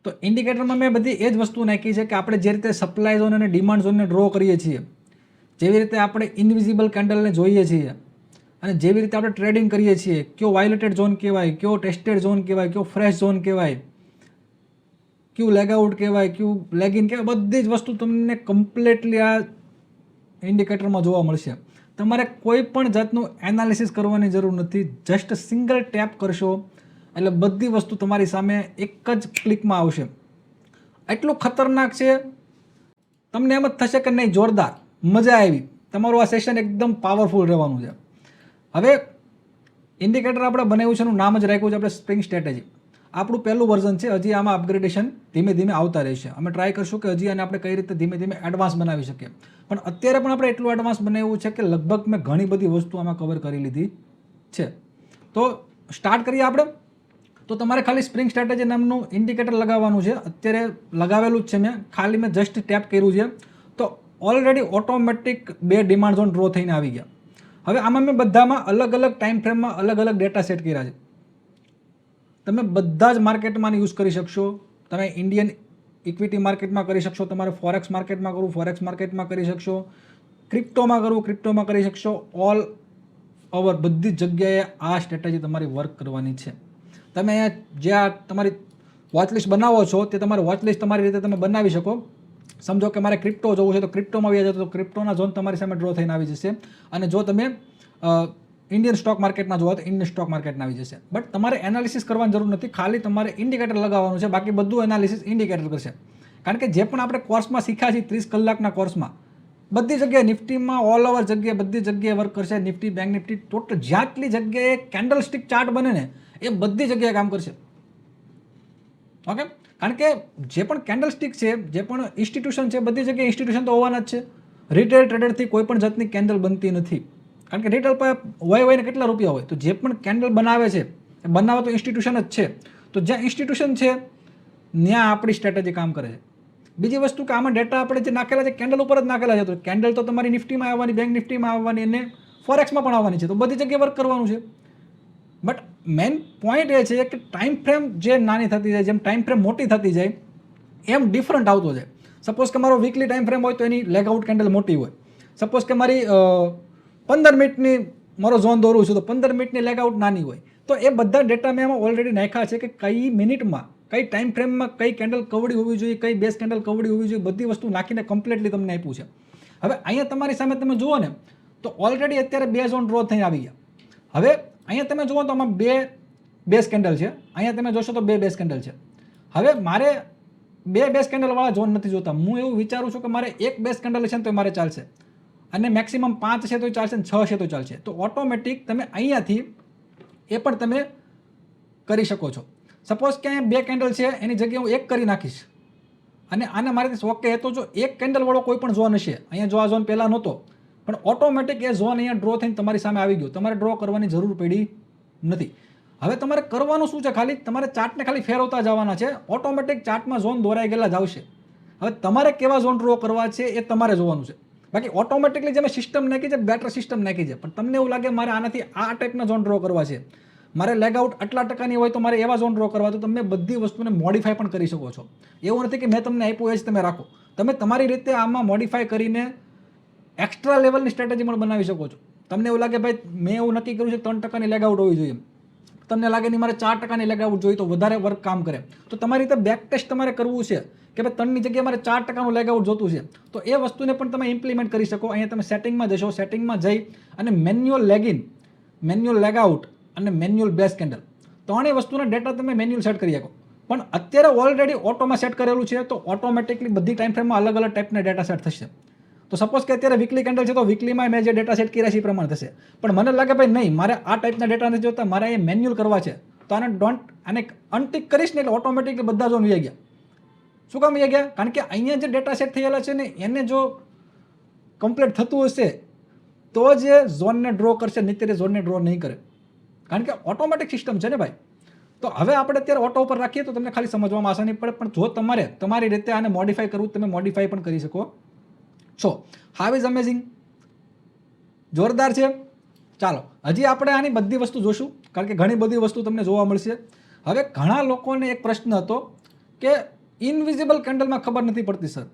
તો ઇન્ડિકેટરમાં મેં બધી એ જ વસ્તુ નાખી છે કે આપણે જે રીતે સપ્લાય ઝોન અને ડિમાન્ડ ઝોનને ડ્રો કરીએ છીએ, જેવી રીતે આપણે ઇનવિઝિબલ કેન્ડલને જોઈએ છીએ અને જેવી રીતે આપણે ટ્રેડિંગ કરીએ છીએ, કયો વાયોલેટેડ ઝોન કહેવાય, કયો ટેસ્ટેડ ઝોન કહેવાય, કયો ફ્રેશ ઝોન કહેવાય, કયું લેગઆઉટ કહેવાય, કયું લેગિન કહેવાય, બધી જ વસ્તુ તમને કમ્પ્લીટલી આ ઇન્ડિકેટરમાં જોવા મળશે. તમારે કોઈ પણ જાતનું એનાલિસિસ કરવાની જરૂર નથી. જસ્ટ સિંગલ ટેપ કરશો એટલે બધી વસ્તુ તમારી સામે એક જ ક્લિકમાં આવશે. એટલું ખતરનાક છે, તમને એમ જ થશે કે નહીં જોરદાર, મજા આવી, તમારું આ સેશન એકદમ પાવરફુલ રહેવાનું છે. હવે ઇન્ડિકેટર આપણે બનાવ્યું છે, એનું નામ જ રાખ્યું છે આપણે સ્પ્રિંગ સ્ટ્રેટેજી. આપણું પહેલું વર્ઝન છે, હજી આમાં અપગ્રેડેશન ધીમે ધીમે આવતા રહેશે. અમે ટ્રાય કરશું કે હજી આને આપણે કઈ રીતે ધીમે ધીમે એડવાન્સ બનાવી શકીએ. પણ અત્યારે પણ આપણે એટલું એડવાન્સ બનાવ્યું છે કે લગભગ મેં ઘણી બધી વસ્તુ આમાં કવર કરી લીધી છે. તો સ્ટાર્ટ કરીએ આપણે. તો તમારે ખાલી સ્પ્રિંગ સ્ટ્રેટેજી નામનું ઇન્ડિકેટર લગાવવાનું છે. અત્યારે લગાવેલું જ છે મેં, ખાલી મેં જસ્ટ ટેપ કર્યું છે. તો already automatic 2 demand zone draw થઈને આવી ગયા. હવે આમાં મેં બધામાં અલગ અલગ ટાઈમ ફ્રેમમાં અલગ અલગ ડેટા સેટ કર્યા છે. તમે બધા જ માર્કેટમાં યુઝ કરી શકશો. તમે ઇન્ડિયન ઇક્વિટી માર્કેટમાં કરી શકશો, તમારે ફોરેક્સ માર્કેટમાં કરવું ફોરેક્સ માર્કેટમાં કરી શકશો, ક્રિપ્ટોમાં કરવું ક્રિપ્ટોમાં કરી શકશો. ઓલ ઓવર બધી જ જગ્યાએ આ સ્ટ્રેટેજી તમારી વર્ક કરવાની છે. તમે જે આ તમારી વોચલિસ્ટ બનાવો છો તે તમારી વોચલિસ્ટ તમારી રીતે તમે બનાવી શકો. સમજો કે મારે ક્રિપ્ટો જોવું છે તો ક્રિપ્ટોમાં આવી જતો તો ક્રિપ્ટોના ઝોન તમારી સામે ડ્રો થઈને આવી જશે. અને જો તમે ઇન્ડિયન સ્ટોક માર્કેટના જોવા તો ઇન્ડિયન સ્ટોક માર્કેટના આવી જશે. બટ તમારે એનાલિસિસ કરવાની જરૂર નથી, ખાલી તમારે ઇન્ડિકેટર લગાવવાનું છે. બાકી બધું એનાલિસિસ ઇન્ડિકેટર કરશે. કારણ કે જે પણ આપણે કોર્સમાં શીખ્યા છીએ 30 કલાકના કોર્સમાં, બધી જગ્યાએ નિફ્ટીમાં ઓલ ઓવર જગ્યાએ બધી જગ્યાએ વર્ક કરશે. નિફ્ટી, બેંક નિફ્ટી, ટોટલ જ્યાંટલી જગ્યાએ કેન્ડલ સ્ટિક ચાર્ટ બને ને એ બધી જગ્યાએ કામ કરશે. ઓકે, કારણ કે જે પણ કેન્ડલ સ્ટિક છે, જે પણ ઇન્સ્ટિટ્યુશન છે, બધી જગ્યાએ ઇન્સ્ટિટ્યુશન તો હોવાના જ છે. રિટેલ ટ્રેડરથી કોઈ પણ જાતની કેન્ડલ બનતી નથી. કારણ કે રિટેલ પર હોય ને કેટલા રૂપિયા હોય, તો જે પણ કેન્ડલ બનાવે છે એ બનાવે તો ઇન્સ્ટિટ્યુશન જ છે. તો જ્યાં ઇન્સ્ટિટ્યુશન છે ત્યાં આપણી સ્ટ્રેટેજી કામ કરે છે. બીજી વસ્તુ કે આમાં ડેટા આપણે જે નાખેલા છે કેન્ડલ ઉપર જ નાખેલા છે. તો કેન્ડલ તો તમારી નિફ્ટીમાં આવવાની, બેંક નિફ્ટીમાં આવવાની અને ફોરેક્સમાં પણ આવવાની છે. તો બધી જગ્યાએ વર્ક કરવાનું છે. બટ મેઇન પોઈન્ટ એ છે કે ટાઈમ ફ્રેમ જે નાની થતી જાય, જેમ ટાઈમ ફ્રેમ મોટી થતી જાય એમ ડિફરન્ટ આવતો જાય. સપોઝ કે મારો વીકલી ટાઈમ ફ્રેમ હોય તો એની લેગઆઉટ કેન્ડલ મોટી હોય. સપોઝ કે મારી 15 મિનિટની મારો ઝોન દોરું છું તો 15 મિનિટની લેગઆઉટ નાની હોય. તો એ બધા ડેટા મેં એમાં ઓલરેડી નાખ્યા છે કે કઈ મિનિટમાં, કઈ ટાઈમ ફ્રેમમાં કઈ કેન્ડલ કવડી હોવી જોઈએ, કઈ બેઝ કેન્ડલ કવડી હોવી જોઈએ, બધી વસ્તુ નાખીને કમ્પ્લીટલી તમને આપ્યું છે. હવે અહીંયા તમારી સામે તમે જુઓ ને તો ઓલરેડી અત્યારે 2 ઝોન ડ્રો થઈ આવી ગયા. હવે અહીંયા તમે જુઓ તો આમાં 2 બેઝ કેન્ડલ છે, અહીંયા તમે જોશો તો 2 બેઝ કેન્ડલ છે. હવે મારે 2 બેઝ કેન્ડલવાળા ઝોન નથી જોતા. હું એવું વિચારું છું કે મારે 1 બેઝ કેન્ડલ છે ને તો મારે ચાલશે, અને મેક્સિમમ 5 છે તો ચાલશે, 6 છે તો ચાલશે. તો ઓટોમેટિક તમે અહીંયાથી એ પણ તમે કરી શકો છો. સપોઝ કે અહીંયા 2 કેન્ડલ છે એની જગ્યાએ હું 1 કરી નાખીશ અને આને મારેથી ઓકે. તો જો 1 કેન્ડલવાળો કોઈ પણ ઝોન હશે, અહીંયા જો આ ઝોન પહેલાં નહોતો, પણ ઓટોમેટિક એ ઝોન અહીંયા ડ્રો થઈને તમારી સામે આવી ગયો. તમારે ડ્રો કરવાની જરૂર પડી નથી. હવે તમારે કરવાનું શું છે, ખાલી તમારે ચાર્ટને ખાલી ફેરવતા જવાના છે. ઓટોમેટિક ચાર્ટમાં ઝોન દોરાઈ ગયેલા જ આવશે. હવે તમારે કેવા ઝોન ડ્રો કરવા છે એ તમારે જોવાનું છે. બાકી ઓટોમેટિકલી જે મેં સિસ્ટમ નાખી છે, બેટર સિસ્ટમ નાખી છે. પણ તમને એવું લાગે મારે આનાથી આ ટાઈપના ઝોન ડ્રો કરવા છે, મારે લેગઆઉટ આટલા ટકાની હોય તો મારે એવા ઝોન ડ્રો કરવા, તો તમે બધી વસ્તુને મોડિફાઈ પણ કરી શકો છો. એવું નથી કે મેં તમને આપ્યું એ જ તમે રાખો. તમે તમારી રીતે આમાં મોડિફાઈ કરીને એક્સ્ટ્રા લેવલની સ્ટ્રેટેજી પણ બનાવી શકો છો. તમને એવું લાગે ભાઈ મેં એવું નક્કી કર્યું છે 3% લેગઆઉટ હોવી જોઈએ, તમને લાગે નહીં મારે 4% લેગઆઉટ જોઈએ તો વધારે વર્ક કામ કરે, તો તમારી રીતે બેક ટેસ્ટ તમારે કરવું છે કે ભાઈ 3ની જગ્યાએ મારે 4% લેગઆઉટ જોતું છે. તો એ વસ્તુને પણ તમે ઇમ્પ્લિમેન્ટ કરી શકો. અહીંયા તમે સેટિંગમાં જશો, સેટિંગમાં જઈ અને મેન્યુઅલ લેગિન, મેન્યુઅલ લેગઆઉટ અને મેન્યુઅલ બેઝ કેન્ડલ, ત્રણેય વસ્તુના ડેટા તમે મેન્યુઅલ સેટ કરી શકો. પણ અત્યારે ઓલરેડી ઓટોમાં સેટ કરેલું છે તો ઓટોમેટિકલી બધી ટાઈમ ફ્રેમમાં અલગ અલગ ટાઈપના ડેટા સેટ થશે. તો સપોઝ કે અત્યારે વીકલી કેન્ડલ છે તો વીકલીમાં મેં જે ડેટા સેટ કર્યા છે એ પ્રમાણે થશે. પણ મને લાગે ભાઈ નહીં મારે આ ટાઈપના ડેટા નથી જોતા, મારે એ મેન્યુઅલ કરવા છે, તો આને અનટિક કરીશ ને એટલે ઓટોમેટિકલી બધા ઝોન વહી ગયા. શું કામ વહી ગયા? કારણ કે અહીંયા જે ડેટા સેટ થયેલા છે ને એને જો કમ્પ્લીટ થતું હશે તો જ ઝોનને ડ્રો કરશે, નહીં ઝોનને ડ્રો નહીં કરે. કારણ કે ઓટોમેટિક સિસ્ટમ છે ને ભાઈ. તો હવે આપણે અત્યારે ઓટો ઉપર રાખીએ તો તમને ખાલી સમજવામાં આસાની પડે. પણ જો તમારે તમારી રીતે આને મોડિફાઈ કરવું, તમે મોડિફાઈ પણ કરી શકો છો. હાવ ઇઝ અમેઝિંગ, જોરદાર છે. ચાલો હજી આપણે આની બધી વસ્તુ જોશું, કારણ કે ઘણી બધી વસ્તુ તમને જોવા મળશે. હવે ઘણા લોકોને એક પ્રશ્ન હતો કે ઇનવિઝિબલ કેન્ડલમાં ખબર નથી પડતી સર,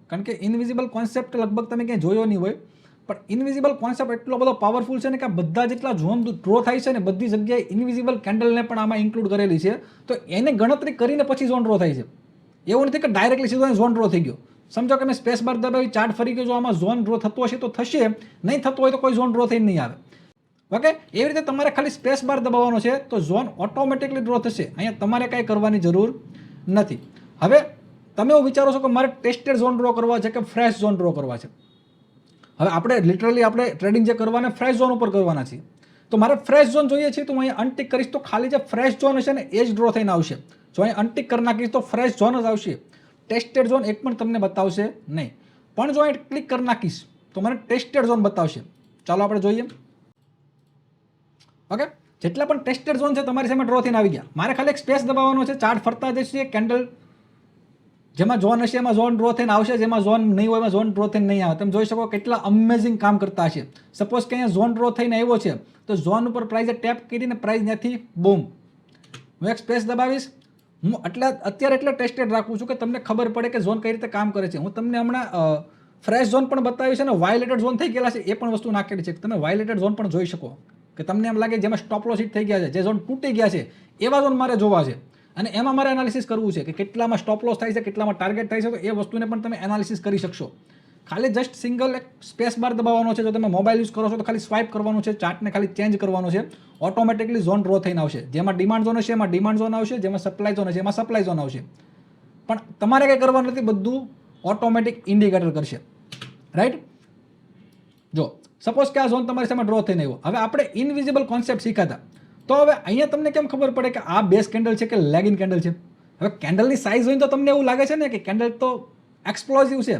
કારણ કે ઇનવિઝિબલ કોન્સેપ્ટ લગભગ તમે ક્યાંય જોયો નહીં હોય, પણ ઇનવિઝિબલ કોન્સેપ્ટ એટલો બધો પાવરફુલ છે ને કે આ બધા જેટલા ઝોન ડ્રો થાય છે ને બધી જગ્યાએ ઇનવિઝિબલ કેન્ડલને પણ આમાં ઇન્ક્લુડ કરેલી છે. તો એને ગણતરી કરીને પછી ઝોન ડ્રો થાય છે. એવું નથી કે ડાયરેક્ટલી સીધો ઝોન ડ્રો થઈ ગયો. સમજો કે મેં સ્પેસ બાર દબાવી, ચાર્ટ ફરી ગયો, જો આમાં ઝોન ડ્રો થતો હશે તો થશે, નહીં થતો હોય તો કોઈ ઝોન ડ્રો થઈને નહીં આવે. ઓકે, એવી રીતે તમારે ખાલી સ્પેસ બાર દબાવવાનો છે તો ઝોન ઓટોમેટિકલી ડ્રો થશે. અહીંયા તમારે કાંઈ કરવાની જરૂર નથી. હવે તમે એવું વિચારો છો કે મારે ટેસ્ટેડ ઝોન ડ્રો કરવા છે કે ફ્રેશ ઝોન ડ્રો કરવા છે. હવે આપણે લિટરલી આપણે ટ્રેડિંગ જે કરવાના ફ્રેશ ઝોન ઉપર કરવાના છીએ. તો મારે ફ્રેશ ઝોન જોઈએ છે તો હું અહીંયા અનટિક કરીશ તો ખાલી જે ફ્રેશ ઝોન હશે ને એ જ ડ્રો થઈને આવશે. જો અહીંયા અનટિક કરી નાખીશ તો ફ્રેશ ઝોન જ આવશે, ટેસ્ટેડ ઝોન એક પણ તમને બતાવશે નહીં. પણ જો અહીં ક્લિક કરી નાખીશ તો મને ટેસ્ટેડ ઝોન બતાવશે. ચાલો આપણે જોઈએ. ઓકે, જેટલા પણ ટેસ્ટેડ ઝોન છે તમારી સામે ડ્રો થઈને આવી ગયા. મારે ખાલી એક સ્પેસ દબાવવાનો છે, ચાર્ટ ફરતા જશે, કેન્ડલ જેમાં ઝોન હશે એમાં ઝોન ડ્રો થઈને આવશે, જેમાં ઝોન નહીં હોય એમાં ઝોન ડ્રો થઈને નહીં આવે. તમે જોઈ શકો કેટલા અમેઝિંગ કામ કરતા હશે. સપોઝ કે અહીંયા ઝોન ડ્રો થઈને આવ્યો છે તો ઝોન ઉપર પ્રાઇઝે ટેપ કરીને પ્રાઇઝ ત્યાંથી બૂમ, હું એક સ્પેસ દબાવીશ. હું અત્યારે એટલે ટેસ્ટેડ રાખું છું કે તમને ખબર પડે કે ઝોન કઈ રીતે કામ કરે છે. હું તમને હમણાં ફ્રેશ ઝોન પણ બતાવીશ અને વાયોલેટેડ ઝોન થઈ ગયેલા છે એ પણ વસ્તુ નાખેલી છે. તમે વાયોલેટેડ ઝોન પણ જોઈ શકો કે તમને એમ લાગે જેમાં સ્ટોપ લોસ હિટ થઈ ગયા છે, જે ઝોન તૂટી ગયા છે એવા ઝોન મારે જોવા છે અને એમાં મારે એનાલિસિસ કરવું છે કે કેટલામાં સ્ટોપ લોસ થાય છે, કેટલામાં ટાર્ગેટ થાય છે. તો એ વસ્તુને પણ તમે એનાલિસિસ કરી શકશો. ખાલી જસ્ટ સિંગલ એક સ્પેસ બાર દબાવવાનો છે. જો તમે મોબાઈલ યુઝ કરો છો તો ખાલી સ્વાઇપ કરવાનું છે, ચાર્ટને ખાલી ચેન્જ કરવાનું છે, ઓટોમેટિકલી ઝોન ડ્રો થઈને આવશે. જેમાં ડિમાન્ડ ઝોન હશે એમાં ડિમાન્ડ ઝોન આવશે, જેમાં સપ્લાય ઝોન હશે એમાં સપ્લાય ઝોન આવશે. પણ તમારે કંઈ કરવાનું નથી, બધું ઓટોમેટિક ઇન્ડિકેટર કરશે. રાઈટ? જો સપોઝ કે આ ઝોન તમારી સામે ડ્રો થઈને આવ્યો. હવે આપણે ઇનવિઝિબલ કોન્સેપ્ટ શીખ્યા. તો હવે અહીંયા તમને કેમ ખબર પડે કે આ બેઝ કેન્ડલ છે કે લેગિંગ કેન્ડલ છે? હવે કેન્ડલની સાઇઝ જોઈને તો તમને એવું લાગે છે ને કે કેન્ડલ તો એક્સપ્લોઝિવ છે,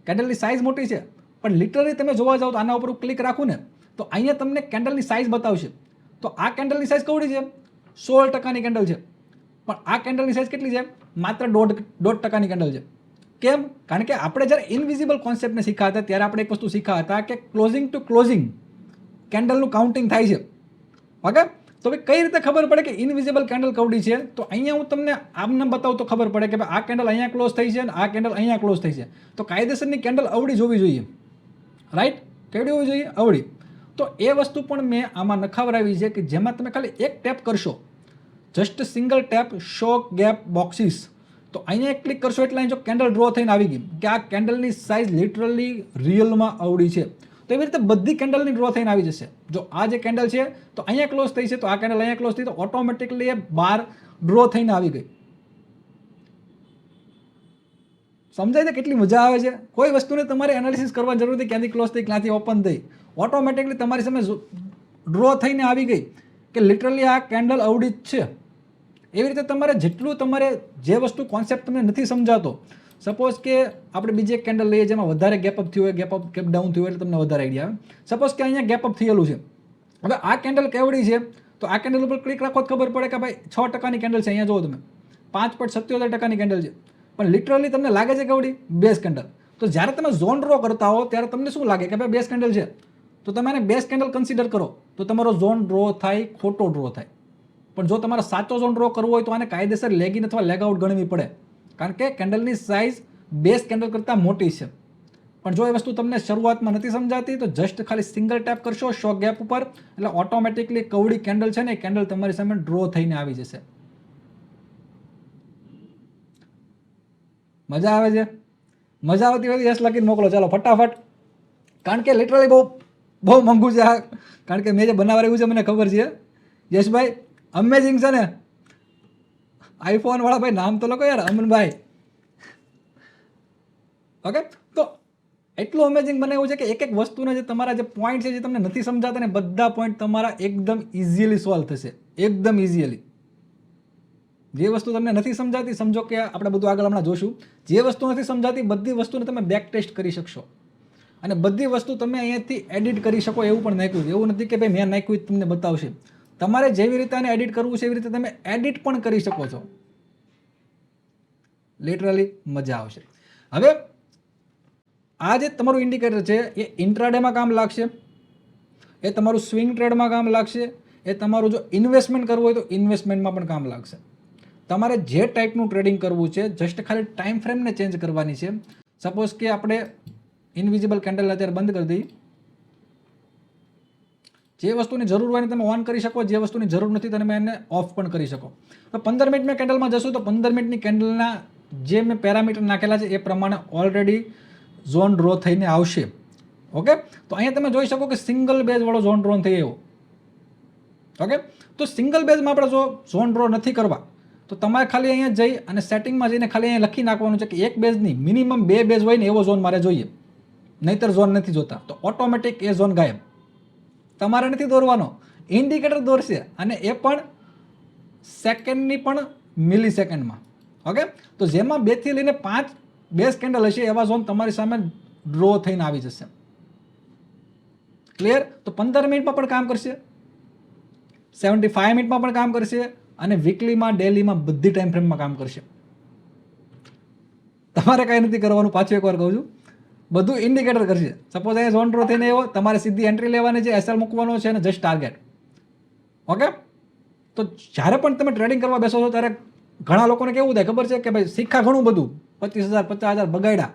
કેન્ડલની સાઇઝ મોટી છે. પણ લિટરલી તમે જોવા જાઓ તો આના ઉપર ક્લિક રાખું ને તો અહીંયા તમને કેન્ડલની સાઇઝ બતાવશે. તો આ કેન્ડલની સાઇઝ કેવડી છે? 16% કેન્ડલ છે. પણ આ કેન્ડલની સાઇઝ કેટલી છે? માત્ર 1.5% કેન્ડલ છે. કેમ? કારણ કે આપણે જ્યારે ઇનવિઝિબલ કોન્સેપ્ટને શીખ્યા હતા ત્યારે આપણે એક વસ્તુ શીખ્યા હતા કે ક્લોઝિંગ ટુ ક્લોઝિંગ કેન્ડલનું કાઉન્ટિંગ થાય છે. ઓકે, તો ભાઈ કઈ રીતે ખબર પડે કે ઇનવિઝિબલ કેન્ડલ કવડી છે? તો અહીંયા હું તમને આમને બતાવું તો ખબર પડે કે ભાઈ આ કેન્ડલ અહીંયા ક્લોઝ થઈ છે અને આ કેન્ડલ અહીંયા ક્લોઝ થઈ છે. તો કાયદેસરની કેન્ડલ અવળી જોવી જોઈએ. રાઈટ? કેવડી હોવી જોઈએ? અવળી. તો એ વસ્તુ પણ મેં આમાં નખાવરાવી છે કે જેમાં તમે ખાલી એક ટેપ કરશો, just single tap, show gap boxes. તો અહીંયા એક ક્લિક કરશો એટલે અહીં જો કેન્ડલ ડ્રો થઈને આવી ગઈ કે આ કેન્ડલની સાઇઝ લિટરલી રિયલમાં અવળી છે. તો એવી રીતે બધી કેન્ડલની ડ્રો થઈને આવી જશે. જો આ જે કેન્ડલ છે તો અહીંયા ક્લોઝ થઈ છે, તો આ કેન્ડલ અહીંયા ક્લોઝ થઈ, તો ઓટોમેટિકલી એ બાર ડ્રો થઈને આવી ગઈ. સમજાય છે કેટલી મજા આવે છે? કોઈ વસ્તુને તમારે એનાલિસિસ કરવાની જરૂર નથી ક્યાંથી ક્લોઝ થઈ, ક્યાંથી ઓપન થઈ. ઓટોમેટિકલી તમારી સામે ડ્રો થઈને આવી ગઈ કે લિટરલી આ કેન્ડલ અવળી જ છે. એવી રીતે તમારે જેટલું તમારે જે વસ્તુ કોન્સેપ્ટ તમને નથી સમજાતો, સપોઝ કે આપણે બીજી એક કેન્ડલ લઈએ જેમાં વધારે ગેપ અપ થયું હોય, ગેપ ડાઉન થયું હોય એટલે તમને વધારે આઈડિયા આવે. સપોઝ કે અહીંયા ગેપ અપ થયેલું છે. હવે આ કેન્ડલ કેવડી છે? તો આ કેન્ડલ ઉપર ક્લિક રાખો તો ખબર પડે કે ભાઈ 6%ની કેન્ડલ છે. અહીંયા જુઓ તમે 5.77% કેન્ડલ છે. પણ લિટરલી તમને લાગે છે કેવડી? Base candle. તો જ્યારે તમે ઝોન ડ્રો કરતા હો ત્યારે તમને શું લાગે કે ભાઈ બેઝ કેન્ડલ છે, તો તમે એને બેઝ કેન્ડલ કન્સિડર કરો તો તમારો ઝોન ડ્રો થાય, ખોટો ડ્રો થાય. પણ જો તમારે સાચો ઝોન ડ્રો કરવો હોય તો આને કાયદેસર લેગિન અથવા લેગ આઉટ ગણવી પડે, કારણ કે કેન્ડલની સાઇઝ બેઝ કેન્ડલ કરતાં મોટી છે. પણ જો એ વસ્તુ તમને શરૂઆતમાં નથી સમજાતી તો જસ્ટ ખાલી સિંગલ ટેપ કરશો શો ગેપ ઉપર એટલે ઓટોમેટિકલી કવડી કેન્ડલ છે ને એ કેન્ડલ તમારી સામે ડ્રો થઈને આવી જશે. મજા આવે છે? મજા આવતી હોય યસ લખીને મોકલો ચાલો ફટાફટ, કારણ કે લિટરલી બહુ મોંઘું છે આ, કારણ કે મેં જે બનાવડાવ્યું છે મને ખબર છે. યશભાઈ અમેઝિંગ છે ને? આઈફોન વાળા ભાઈ નામ તો લખો યાર, અમનભાઈ. ઓકે, તો એટલું અમેઝિંગ બનાવ્યું છે કે એક એક વસ્તુના જે તમારા જે પોઈન્ટ છે જે તમને નથી સમજાતા ને બધા પોઈન્ટ તમારા એકદમ ઇઝીલી સોલ્વ થશે. એકદમ ઇઝીલી. જે વસ્તુ તમને નથી સમજાતી, સમજો કે આપણે બધું આગળ હમણાં જોશું, જે વસ્તુ નથી સમજાતી બધી વસ્તુને તમે બેક ટેસ્ટ કરી શકશો અને બધી વસ્તુ તમે અહીંયાથી એડિટ કરી શકો. એવું પણ નાખ્યું છે, એવું નથી કે ભાઈ મેં નાખ્યું તમને બતાવશે. તમારે જેવી રીતે આને એડિટ કરવું છે એવી રીતે તમે એડિટ પણ કરી શકો છો. લિટરલી મજા આવશે. હવે આ જે તમારું ઇન્ડિકેટર છે એ ઇન્ટ્રાડેમાં કામ લાગશે, એ તમારું સ્વિંગ ટ્રેડમાં કામ લાગશે, એ તમારું જો ઇન્વેસ્ટમેન્ટ કરવું હોય તો ઇન્વેસ્ટમેન્ટમાં પણ કામ લાગશે. તમારે જે ટાઈપનું ટ્રેડિંગ કરવું છે જસ્ટ ખાલી ટાઈમ ફ્રેમને ચેન્જ કરવાની છે. સપોઝ કે આપણે ઇનવિઝિબલ કેન્ડલ અત્યારે બંધ કરી દઈએ. જે વસ્તુની જરૂર હોય ને તમે ઓન કરી શકો, જે વસ્તુની જરૂર નથી તમે એને ઓફ પણ કરી શકો. તો 15 મિનિટ મેં કેન્ડલમાં જશું તો 15 મિનિટની કેન્ડલના જે મેં પેરામીટર નાખેલા છે એ પ્રમાણે ઓલરેડી ઝોન ડ્રો થઈને આવશે. ઓકે, તો અહીંયા તમે જોઈ શકો કે સિંગલ બેઝ વાળો ઝોન ડ્રો થઈ એવો. ઓકે, તો સિંગલ બેઝમાં આપણે જો ઝોન ડ્રો નથી કરવા તો તમારે ખાલી અહીંયા જઈ અને સેટિંગમાં જઈને ખાલી અહીંયા લખી નાખવાનું છે કે એક બેઝ નહીં, મિનિમમ 2 બેઝ હોય ને એવો ઝોન મારે જોઈએ, નહીતર ઝોન નથી જોતા. તો ઓટોમેટિક એ ઝોન ગાયબ. તમારે નથી દોરવાનો, ઇન્ડિકેટર દોરશે, અને એ પણ સેકન્ડની પણ મિલી સેકન્ડમાં. ઓકે, તો જેમાં 2 થી લઈને 5 બેઝ કેન્ડલ હશે એવા ઝોન તમારી સામે ડ્રો થઈને આવી જશે. ક્લિયર? તો 15 મિનિટમાં પણ કામ કરશે, 75 મિનિટમાં પણ કામ કરશે, અને વીકલીમાં, ડેલીમાં બધી ટાઈમ ફ્રેમમાં કામ કરશે. તમારે કાંઈ નથી કરવાનું, પાછું એકવાર કહું છું, બધું ઇન્ડિકેટર કરશે. સપોઝ અહીંયા ઝોન ડ્રો થઈને એવો, તમારે સીધી એન્ટ્રી લેવાની છે, એસએલ મૂકવાનો છે અને જસ્ટ ટાર્ગેટ. ઓકે, તો જ્યારે પણ તમે ટ્રેડિંગ કરવા બેસો છો ત્યારે ઘણા લોકોને કેવું થાય ખબર છે કે ભાઈ શીખા ઘણું બધું, 25,000 50,000 બગાડ્યા,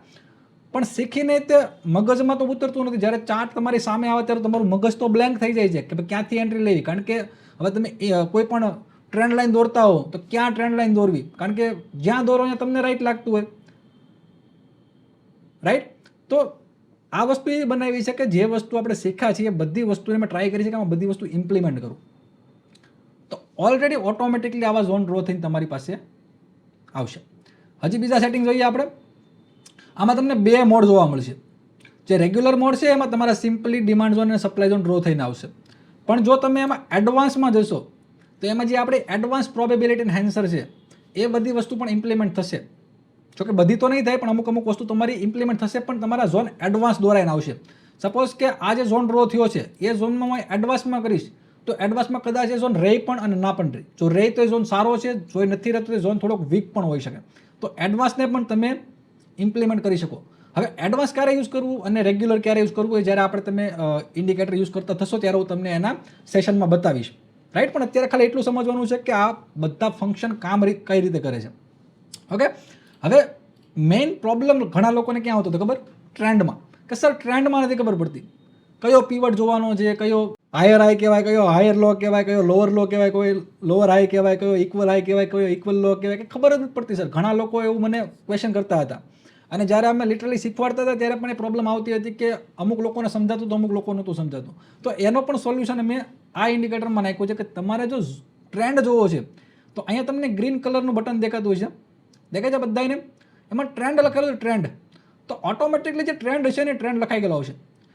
પણ શીખીને તે મગજમાં તો ઉતરતું નથી. જ્યારે ચાર્ટ તમારી સામે આવે ત્યારે તમારું મગજ તો બ્લેન્ક થઈ જાય છે કે ભાઈ ક્યાંથી એન્ટ્રી લેવી. કારણ કે હવે તમે કોઈ પણ ટ્રેન્ડ લાઈન દોરતા હો તો ક્યાં ટ્રેન્ડ લાઈન દોરવી, કારણ કે જ્યાં દોરો ત્યાં તમને રાઈટ લાગતું હોય. રાઈટ? તો આ વસ્તુ એ બનાવી છે કે જે વસ્તુ આપણે શીખ્યા છીએ બધી વસ્તુને મેં ટ્રાય કરી છે કે આમાં બધી વસ્તુ ઇમ્પ્લિમેન્ટ કરું, તો ઓલરેડી ઓટોમેટિકલી આવા ઝોન ડ્રો થઈને તમારી પાસે આવશે. હજી બીજા સેટિંગ જોઈએ આપણે. આમાં તમને 2 મોડ જોવા મળશે. જે રેગ્યુલર મોડ છે એમાં તમારા સિમ્પલી ડિમાન્ડ ઝોન અને સપ્લાય ઝોન ડ્રો થઈને આવશે. પણ જો તમે એમાં એડવાન્સમાં જશો તો એમાં જે આપણે એડવાન્સ પ્રોબેબિલિટી એન્હાન્સર છે એ બધી વસ્તુ પણ ઇમ્પ્લિમેન્ટ થશે. જોકે બધી તો નહીં થાય, પણ અમુક વસ્તુ તમારી ઇમ્પ્લિમેન્ટ થશે, પણ તમારા ઝોન એડવાન્સ દોરાઈને આવશે. સપોઝ કે આ જે ઝોન ડ્રો થયો છે એ ઝોનમાં હું એડવાન્સમાં કરીશ તો એડવાન્સમાં કદાચ એ ઝોન રહે પણ અને ના પણ રહે. જો રહે તો એ ઝોન સારો છે, જો નથી રહેતો એ ઝોન થોડોક વીક પણ હોઈ શકે. તો એડવાન્સને પણ તમે ઇમ્પ્લિમેન્ટ કરી શકો. હવે એડવાન્સ ક્યારે યુઝ કરવું અને રેગ્યુલર ક્યારે યુઝ કરવું એ જ્યારે આપણે તમે ઇન્ડિકેટર યુઝ કરતા થશો ત્યારે હું તમને એના સેશનમાં બતાવીશ. રાઈટ? પણ અત્યારે ખાલી એટલું સમજવાનું છે કે આ બધા ફંક્શન કામ કઈ રીતે કરે છે. ઓકે, હવે મેઇન પ્રોબ્લેમ ઘણા લોકોને ક્યાં આવતો હતો ખબર? ટ્રેન્ડમાં. કે સર ટ્રેન્ડમાં નથી ખબર પડતી કયો પીવટ જોવાનો છે, કયો હાયર હાઈ કહેવાય, કયો હાયર લો કહેવાય, કયો લોઅર લો કહેવાય, કોઈ લોઅર હાઈ કહેવાય, કયો ઇક્વલ હાઈ કહેવાય, કયો ઇક્વલ લો કહેવાય, કે ખબર જ નથી પડતી સર. ઘણા લોકો એવું મને ક્વેશ્ચન કરતા હતા, અને જ્યારે અમે લિટરલી શીખવાડતા હતા ત્યારે પણ એ પ્રોબ્લેમ આવતી હતી કે અમુક લોકોને સમજાતું તો અમુક લોકો નહોતું સમજાતું. તો એનો પણ સોલ્યુશન મેં આ ઇન્ડિકેટરમાં નાખ્યું છે કે તમારે જો ટ્રેન્ડ જોવો છે તો અહીંયા તમને ગ્રીન કલરનું બટન દેખાતું હોય છે, દેખાય છે બધાને? એમાં ટ્રેન્ડ લખેલું છે, ટ્રેન્ડ. તો ઓટોમેટિકલી જે ટ્રેન્ડ હશે ને ટ્રેન્ડ લખાઈ ગયેલો હશે.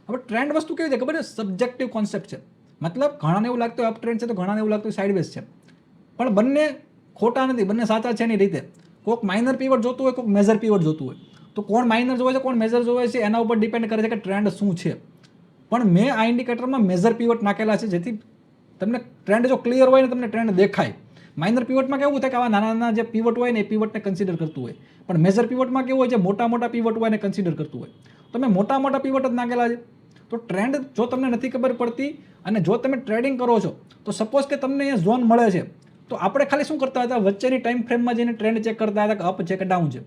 હવે ટ્રેન્ડ વસ્તુ કેવી છે ખબર છે? સબ્જેક્ટિવ કોન્સેપ્ટ છે. મતલબ ઘણાને એવું લાગતું હોય અપ ટ્રેન્ડ છે તો ઘણાને એવું લાગતું હોય સાઇડવેઝ છે, પણ બંને ખોટા નથી, બંને સાચા છે એની રીતે. કોઈક માઇનર પીવટ જોતું હોય, કોઈક મેજર પીવટ જોતું હોય. તો કોણ માઇનર જોવે છે, કોણ મેજર જોવે છે એના ઉપર ડિપેન્ડ કરે છે કે ટ્રેન્ડ શું છે. પણ મેં આ ઇન્ડિકેટરમાં મેજર પીવટ નાખેલા છે જેથી તમને ટ્રેન્ડ જો ક્લિયર હોય ને તમને ટ્રેન્ડ દેખાય. માઇનર પીવટમાં કેવું થાય કે આવા નાના નાના જે પીવટ હોય ને એ પીવટને કન્સિડર કરતું હોય, પણ મેજર પીવટમાં કેવું હોય છે મોટા મોટા પીવટ હોય ને કન્સિડર કરતું હોય. તો મેં મોટા મોટા પીવટ જ નાખેલા છે. તો ટ્રેન્ડ જો તમને નથી ખબર પડતી અને જો તમે ટ્રેડિંગ કરો છો તો સપોઝ કે તમને અહીંયા ઝોન મળે છે તો આપણે ખાલી શું કરતા હતા, વચ્ચેની ટાઈમ ફ્રેમમાં જઈને ટ્રેન્ડ ચેક કરતા હતા કે અપ છે કે ડાઉન છે.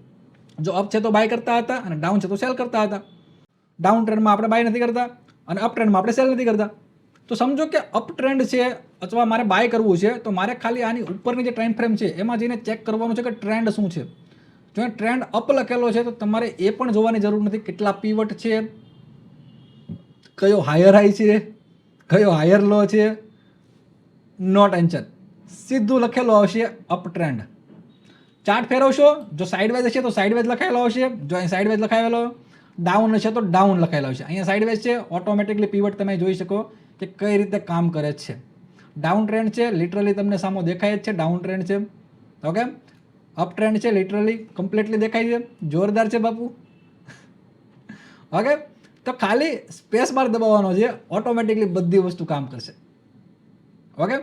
જો અપ છે તો બાય કરતા હતા અને ડાઉન છે તો સેલ કરતા હતા. ડાઉન ટ્રેન્ડમાં આપણે બાય નથી કરતા અને અપ ટ્રેન્ડમાં આપણે સેલ નથી કરતા. તો સમજો કે અપ ટ્રેન્ડ છે અથવા મારે બાય કરવું છે તો મારે ખાલી આની ઉપરની જે ટાઈમ ફ્રેમ છે એમાં જઈને ચેક કરવાનું છે કે ટ્રેન્ડ શું છે. જો ટ્રેન્ડ અપ લખેલો છે તો તમારે એ પણ જોવાની જરૂર નથી કેટલા પીવટ છે, કયો હાયર હાઈ છે, કયો હાયર લો છે, નો ટેન્શન. સીધું લખેલો આવશે અપ ટ્રેન્ડ. ચાર્ટ ફેરવશો, જો સાઇડવેઝ હશે તો સાઇડવેઝ લખાયેલો આવશે, જો અહીં સાઇડવેઝ લખાયેલો, ડાઉન હશે તો ડાઉન લખાયેલો આવશે. અહીંયા સાઇડવેઝ છે, ઓટોમેટિકલી પીવટ તમે જોઈ શકો કે કઈ રીતે કામ કરે છે. ડાઉન ટ્રેન્ડ છે, લિટરલી તમને સામો દેખાય જ છે, ડાઉન ટ્રેન્ડ છે. ઓકે, અપ ટ્રેન્ડ છે, લિટરલી કમ્પ્લીટલી દેખાય છે, જોરદાર છે બાપુ. ઓકે, તો ખાલી સ્પેસ બાર દબાવવાનો છે, ઓટોમેટિકલી બધી વસ્તુ કામ કરશે. ઓકે,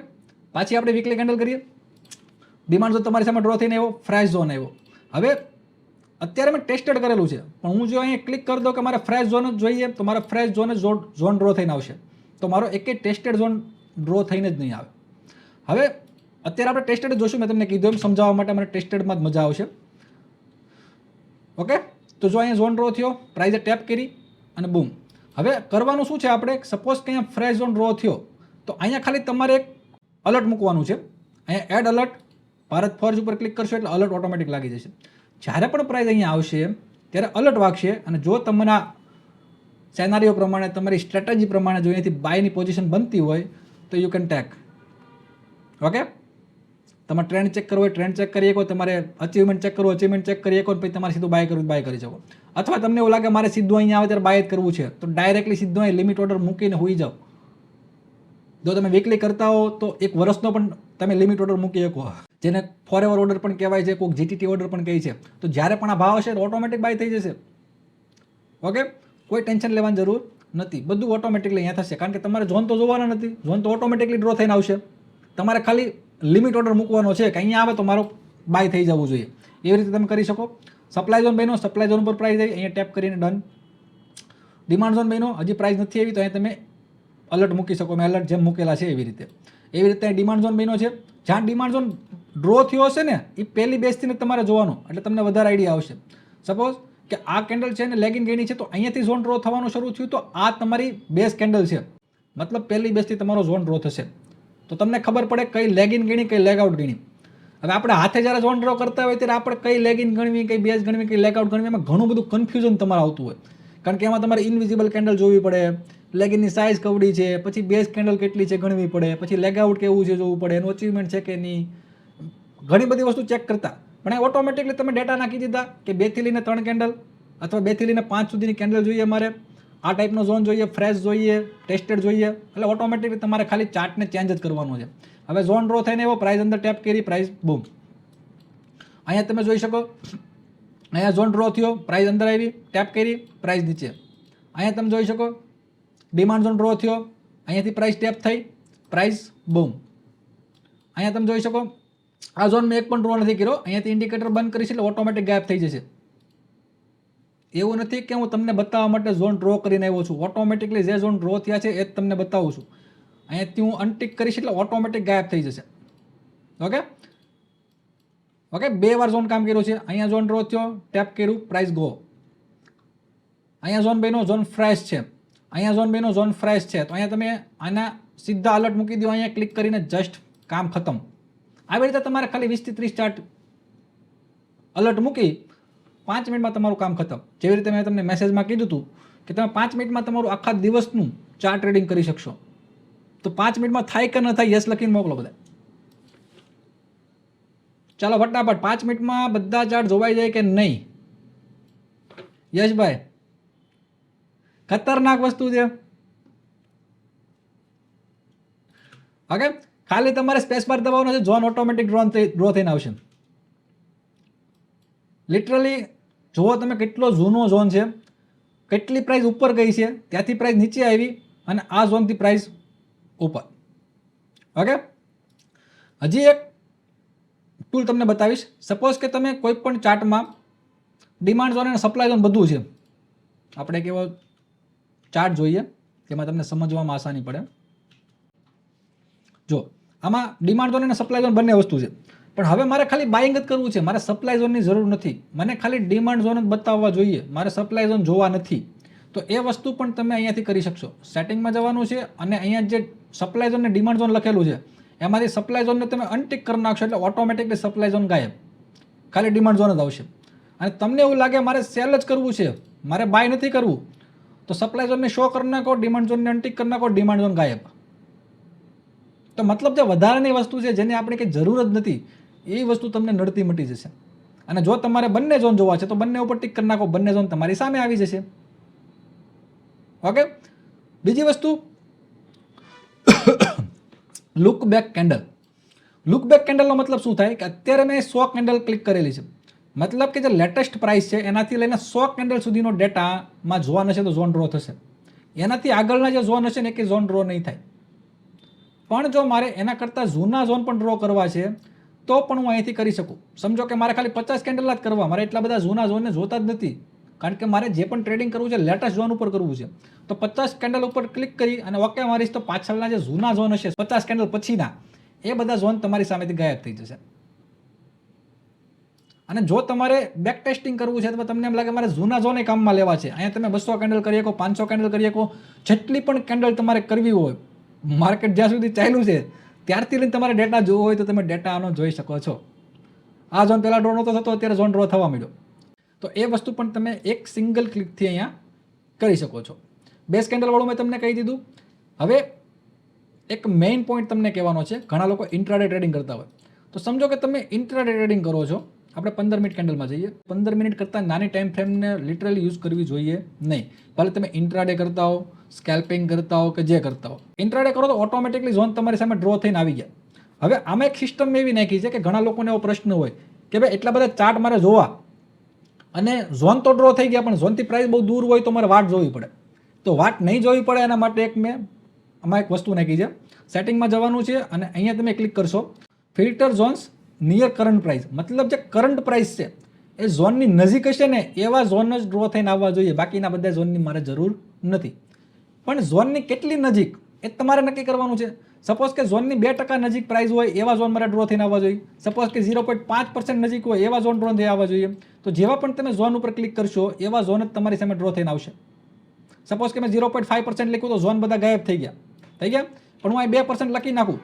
પાછી આપણે વીકલી કેન્ડલ કરીએ. ડિમાન્ડ ઝોન તમારી સામે ડ્રો થઈને આવ્યો, ફ્રેશ ઝોન આવ્યો. હવે અત્યારે મેં ટેસ્ટેડ કરેલું છે, પણ હું જો અહીંયા ક્લિક કરી દઉં કે મારે ફ્રેશ ઝોન જ જોઈએ તો મારે ફ્રેશ ઝોન ડ્રો થઈને આવશે. તો મારો એક ટેસ્ટેડ ઝોન ડ્રો થઈને જ નહીં આવે. હવે અત્યારે આપણે ટેસ્ટેડ જોશું. મેં તમને કીધું એમ સમજાવવા માટે મને ટેસ્ટેડમાં જ મજા આવશે. ઓકે, તો જો અહીંયા ઝોન ડ્રો થયો, પ્રાઇઝે ટેપ કરી અને બૂમ. હવે કરવાનું શું છે આપણે, સપોઝ કે અહીંયા ફ્રેશ ઝોન ડ્રો થયો તો અહીંયા ખાલી તમારે એક અલર્ટ મૂકવાનું છે. અહીંયા એડ અલર્ટ ભારત ફોર્જ ઉપર ક્લિક કરશો એટલે અલર્ટ ઓટોમેટિક લાગી જશે. જ્યારે પણ પ્રાઇઝ અહીંયા આવશે ત્યારે અલર્ટ વાગશે અને જો તમારા સેનારીઓ પ્રમાણે, તમારી સ્ટ્રેટેજી પ્રમાણે જો અહીંયાથી બાયની પોઝિશન બનતી હોય તો યુ કેન ટેક. ઓકે, તમારે ટ્રેન્ડ ચેક કરવો હોય ટ્રેન્ડ ચેક કરી શકો, તમારે અચીવમેન્ટ ચેક કરવું અચીવમેન્ટ ચેક કરી શકો, પછી તમારે સીધું બાય કરવું બાય કરી શકો. અથવા તમને એવું લાગે મારે સીધું અહીંયા આવે ત્યારે બાય જ કરવું છે તો ડાયરેક્ટલી સીધું અહીં લિમિટ ઓર્ડર મૂકીને હોઈ જાઓ. જો તમે વીકલી કરતા હો તો એક વર્ષનો પણ તમે લિમિટ ઓર્ડર મૂકી શકો, જેને ફોરએવર ઓર્ડર પણ કહેવાય છે, કોઈક જીટીટી ઓર્ડર પણ કહે છે. તો જ્યારે પણ આ ભાવ હશે તો ઓટોમેટિક બાય થઈ જશે. ઓકે, કોઈ ટેન્શન લેવાની જરૂર નથી, બધું ઓટોમેટિકલી અહીંયા થશે. કારણ કે તમારે ઝોન તો જોવાના નથી, ઝોન તો ઓટોમેટિકલી ડ્રો થઈને આવશે. તમારે ખાલી લિમિટ ઓર્ડર મૂકવાનો છે કે અહીંયા આવે તો મારો બાય થઈ જવું જોઈએ. એવી રીતે તમે કરી શકો. સપ્લાય ઝોન બન્યો, સપ્લાય ઝોન પર પ્રાઇસ આવી, અહીંયા ટેપ કરીને ડન. ડિમાન્ડ ઝોન બન્યો, હજી પ્રાઇસ નથી આવી તો અહીંયા તમે અલર્ટ મૂકી શકો. મેં અલર્ટ જેમ મૂકેલા છે એવી રીતે ડિમાન્ડ ઝોન બન્યો છે. જ્યાં ડિમાન્ડ ઝોન ડ્રો થયો હશે ને એ પહેલી બેસથી તમારે જોવાનું, એટલે તમને વધારે આઈડિયા આવશે. સપોઝ કે આ કેન્ડલ છે ને લેગિન ગેની છે તો અહીંયાથી ઝોન ડ્રો થવાનું શરૂ થયું તો આ તમારી બેઝ કેન્ડલ છે, મતલબ પહેલી બેસથી તમારો ઝોન ડ્રો થશે. તો તમને ખબર પડે કઈ લેગિન ગણી કઈ લેગ આઉટ ગણી. હવે આપણે હાથે જ્યારે ઝોન ડ્રો કરતા હોય ત્યારે આપણે કઈ લેગિન ગણવી, કઈ બેઝ ગણવી, કઈ લેગ આઉટ ગણવી, એમાં ઘણું બધું કન્ફ્યુઝન તમારે આવતું હોય. કારણ કે એમાં તમારે ઇનવિઝિબલ કેન્ડલ જોવી પડે, લેગિનની સાઇઝ કવડી છે, પછી બેઝ કેન્ડલ કેટલી છે ગણવી પડે, પછી લેગ આઉટ કેવું છે જોવું પડે, એનું અચીવમેન્ટ છે કે નહીં, ઘણી બધી વસ્તુ ચેક કરતા. પણ એ ઓટોમેટિકલી તમે ડેટા નાખી દીધા કે 2 થી લઈને 3 કેન્ડલ અથવા 2 થી લઈને 5 સુધીની કેન્ડલ જોઈએ, મારે આ ટાઈપનો ઝોન જોઈએ, ફ્રેશ જોઈએ, ટેસ્ટેડ જોઈએ, એટલે ઓટોમેટિકલી તમારે ખાલી ચાર્ટને ચેન્જ જ કરવાનો છે. હવે ઝોન ડ્રો થઈને એવો પ્રાઇસ અંદર ટેપ કરી, પ્રાઇસ બૂમ. અહીંયા તમે જોઈ શકો, અહીંયા ઝોન ડ્રો થયો, પ્રાઇસ અંદર આવી, ટેપ કરી, પ્રાઇસ નીચે. અહીંયા તમે જોઈ શકો ડિમાન્ડ ઝોન ડ્રો થયો, અહીંયાથી પ્રાઇસ ટેપ થઈ, પ્રાઇસ બૂમ. અહીંયા તમે જોઈ શકો આ ઝોન મેં એક પણ ડ્રો નથી કર્યો, અહીંયાથી ઇન્ડિકેટર બંધ કરીશ એટલે ઓટોમેટિક ગાયબ થઈ જશે. એવું નથી કે હું તમને બતાવવા માટે ઝોન ડ્રો કરીને આવ્યો છું, ઓટોમેટિકલી જે ઝોન ડ્રો થયા છે એ જ તમને બતાવું છું. અહીંયાથી હું અનટિક કરીશ એટલે ઓટોમેટિક ગાયબ થઈ જશે. ઓકે ઓકે, 2 વાર ઝોન કામ કર્યું છે. અહીંયા ઝોન ડ્રો થયો, ટેપ કર્યું, પ્રાઇસ ગો. અહીંયા ઝોન બન્યો, ઝોન ફ્રેશ છે. અહીંયા ઝોન બન્યો, ઝોન ફ્રેશ છે. તો અહીંયા તમે આના સીધા અલર્ટ મૂકી દો, અહીંયા ક્લિક કરીને જસ્ટ કામ ખતમ. આવી રીતે તમારે ખાલી 20 થી 30 ચાર્ટ અલર્ટ મૂકી 5 મિનિટમાં તમારું કામ ખતમ. જેવી રીતે મેં તમને મેસેજમાં કીધું હતું કે તમે 5 મિનિટમાં તમારું આખા દિવસનું ચાર્ટ ટ્રેડિંગ કરી શકશો. તો 5 મિનિટમાં થાય કે ન થાય યસ લખીને મોકલો બધા. ચાલો ફટાફટ 5 મિનિટમાં બધા ચાર્ટ જોવાઈ જાય કે નહીં? યશભાઈ, ખતરનાક વસ્તુ છે. ઓકે, ખાલી તમારે સ્પેસ બાર દબાવવાનો છે, ઝોન ઓટોમેટિક ડ્રો થઈને આવશે. લિટરલી જુઓ તમે કેટલો જૂનો ઝોન છે, કેટલી પ્રાઇસ ઉપર ગઈ છે, ત્યાંથી પ્રાઇસ નીચે આવી અને આ ઝોનથી પ્રાઇસ ઉપર. ઓકે, હજી એક ટૂલ તમને બતાવીશ. સપોઝ કે તમે કોઈ પણ ચાર્ટમાં ડિમાન્ડ ઝોન અને સપ્લાય ઝોન બધું છે. આપણે કેવો ચાર્ટ જોઈએ તેમાં તમને સમજવામાં આસાની પડે. જો આમાં ડિમાન્ડ ઝોન અને સપ્લાય ઝોન બંને વસ્તુ છે, પણ હવે મારે ખાલી બાઇંગ જ કરવું છે, મારે સપ્લાય ઝોનની જરૂર નથી. મને ખાલી ડિમાન્ડ ઝોન જ બતાવવા જોઈએ, મારે સપ્લાય ઝોન જોવા નથી. તો એ વસ્તુ પણ તમે અહીંયાથી કરી શકશો. સેટિંગમાં જવાનું છે અને અહીંયા જે સપ્લાય ઝોન અને ડિમાન્ડ ઝોન લખેલું છે એમાંથી સપ્લાય ઝોનને તમે અનટિક કરી નાખશો એટલે ઓટોમેટિકલી સપ્લાય ઝોન ગાયબ, ખાલી ડિમાન્ડ ઝોન જ આવશે. અને તમને એવું લાગે મારે સેલ જ કરવું છે, મારે બાય નથી કરવું, તો સપ્લાય ઝોનને શો કરી નાખો, ડિમાન્ડ ઝોનને અનટિક કરી નાખો, ડિમાન્ડ ઝોન ગાયબ. તો મતલબ જે વધારાની વસ્તુ છે જેની આપણે કંઈ જરૂર જ નથી એ વસ્તુ તમને નડતી મટી જશે. અને જો તમારે બંને ઝોન જોવા છે તો બંને ઉપર ટિક કરી નાખો, બંને ઝોન તમારી સામે આવી જશે. ઓકે, બીજી વસ્તુ look back candle. Look back કેન્ડલનો મતલબ શું થાય કે અત્યારે મેં 100 કેન્ડલ ક્લિક કરેલી છે, મતલબ કે જે લેટેસ્ટ પ્રાઇસ છે એનાથી લઈને 100 કેન્ડલ સુધીનો ડેટામાં જોવાનું છે તો ઝોન ડ્રો થશે. એનાથી આગળના જે ઝોન હશે ને કે ઝોન ડ્રો નહીં થાય. પણ જો મારે એના કરતાં જૂના ઝોન પણ ડ્રો કરવા છે તો પણ હું અહીંથી કરી શકું. સમજો કે મારે ખાલી 50 કેન્ડલ જ કરવા, મારે એટલા બધા જૂના ઝોનને જોતા જ નથી, કારણ કે મારે જે પણ ટ્રેડિંગ કરવું છે લેટેસ્ટ ઝોન ઉપર કરવું છે. તો 50 કેન્ડલ ઉપર ક્લિક કરી અને ઓકે મારીશ તો પાછળના જે જૂના ઝોન હશે 50 કેન્ડલ પછીના એ બધા ઝોન તમારી સામેથી ગાયબ થઈ જશે. અને જો તમારે બેક ટેસ્ટિંગ કરવું છે અથવા તમને એમ લાગે મારે જૂના ઝોન કામમાં લેવા છે, અહીંયા તમે 200 કેન્ડલ કરી શકો, 500 કેન્ડલ કરી શકો, જેટલી પણ કેન્ડલ તમારે કરવી હોય, માર્કેટ જ્યાં સુધી ચાલ્યું છે ત્યારથી લઈને તમારે ડેટા જોવો હોય તો તમે ડેટા આનો જોઈ શકો છો. આ ઝોન પહેલાં ડ્રો નહોતો થતો, અત્યારે ઝોન ડ્રો થવા માંડ્યો. તો એ વસ્તુ પણ તમે એક સિંગલ ક્લિકથી અહીંયા કરી શકો છો. બેઝ કેન્ડલવાળું મેં તમને કહી દીધું. હવે એક મેઇન પોઈન્ટ તમને કહેવાનો છે. ઘણા લોકો ઇન્ટ્રાડે ટ્રેડિંગ કરતા હોય, તો સમજો કે તમે ઇન્ટ્રાડે ટ્રેડિંગ કરો છો. આપણે 15 મિનિટ કેન્ડલમાં જઈએ. 15 મિનિટ કરતાં નાની ટાઈમ ફ્રેમને લિટરલી યુઝ કરવી જોઈએ નહીં. ભલે તમે ઇન્ટ્રાડે કરતા હો, સ્કેલ્પિંગ કરતા હો કે જે કરતા હો, ઇન્ટ્રાડે કરો તો ઓટોમેટિકલી ઝોન તમારી સામે ડ્રો થઈને આવી ગયા. હવે આમાં એક સિસ્ટમ એવી નાખી છે કે ઘણા લોકોને એવો પ્રશ્ન હોય કે ભાઈ એટલા બધા ચાર્ટ મારે જોવા અને ઝોન તો ડ્રો થઈ ગયા પણ ઝોનથી પ્રાઇસ બહુ દૂર હોય તો મારે વાટ જોવી પડે. તો વાટ નહીં જોવી પડે એના માટે એક મેં આમાં એક વસ્તુ નાખી છે. સેટિંગમાં જવાનું છે અને અહીંયા તમે ક્લિક કરશો filter zones near current price. મતલબ જે કરંટ પ્રાઇસ છે એ ઝોનની નજીક હશે ને એવા ઝોન જ ડ્રો થઈને આવવા જોઈએ, બાકીના બધા ઝોનની મારે જરૂર નથી. પણ ઝોનની કેટલી નજીક એ તમારે નક્કી કરવાનું છે. સપોઝ કે ઝોનની 2% નજીક પ્રાઇસ હોય એવા ઝોન મારે ડ્રો થઈને આવવા જોઈએ. સપોઝ કે 0.5% નજીક હોય એવા ઝોન ડ્રો થઈ આવવા જોઈએ. તો જેવા પણ તમે ઝોન ઉપર ક્લિક કરશો એવા ઝોન જ તમારી સામે ડ્રો થઈને આવશે. સપોઝ કે મેં 0.5% લખ્યું તો ઝોન બધા ગાયબ થઈ ગયા. પણ હું અહીં 2% લખી નાખું